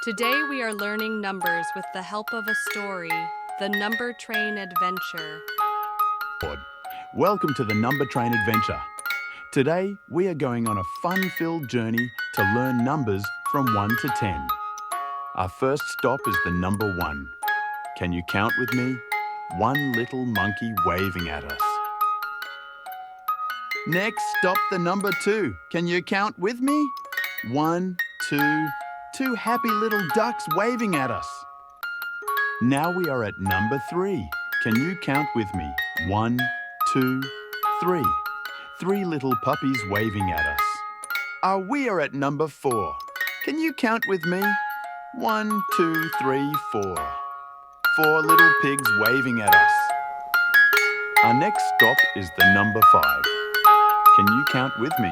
Today we are learning numbers with the help of a story, The Number Train Adventure. Welcome to the Number Train Adventure. Today we are going on a fun-filled journey to learn numbers from 1 to 10. Our first stop is the number 1. Can you count with me? One little monkey waving at us. Next stop, the number 2. Can you count with me? 1, 2, two happy little ducks waving at us. Now we are at number 3. Can you count with me? 1, 2, 3. Three little puppies waving at us. We are at number 4. Can you count with me? 1, 2, 3, 4. Four little pigs waving at us. Our next stop is the number 5. Can you count with me?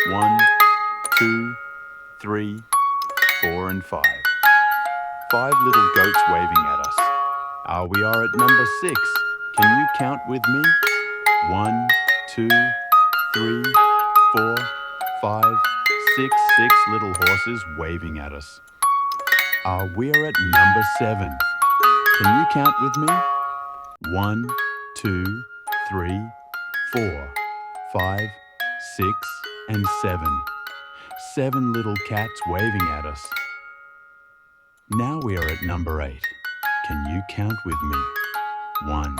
1, 2, 3, 4 and 5. Five little goats waving at us. We are at number 6. Can you count with me? 1, 2, 3, 4, 5, 6. Six little horses waving at us. We are at number 7. Can you count with me? 1, 2, 3, 4, 5, 6 and 7. 7 little cats waving at us. Now we are at number 8. Can you count with me? 1,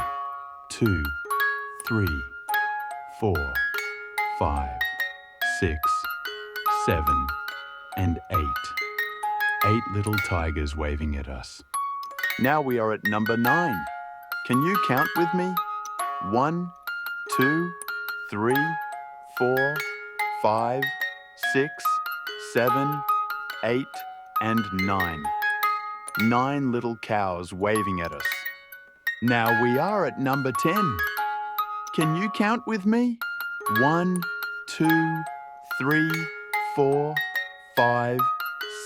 2, 3, 4, 5, 6, 7 and 8. 8 little tigers waving at us. Now we are at number 9. Can you count with me? 1, 2, 3, 4, 5, 6, 7, 8 and 9. 9 little cows waving at us. Now we are at number 10. Can you count with me? 1, 2, 3, 4, 5,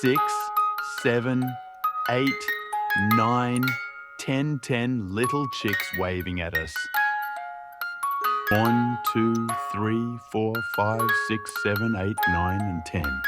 6, 7, 8, 9, 10 little chicks waving at us. 1, 2, 3, 4, 5, 6, 7, 8, 9 and 10.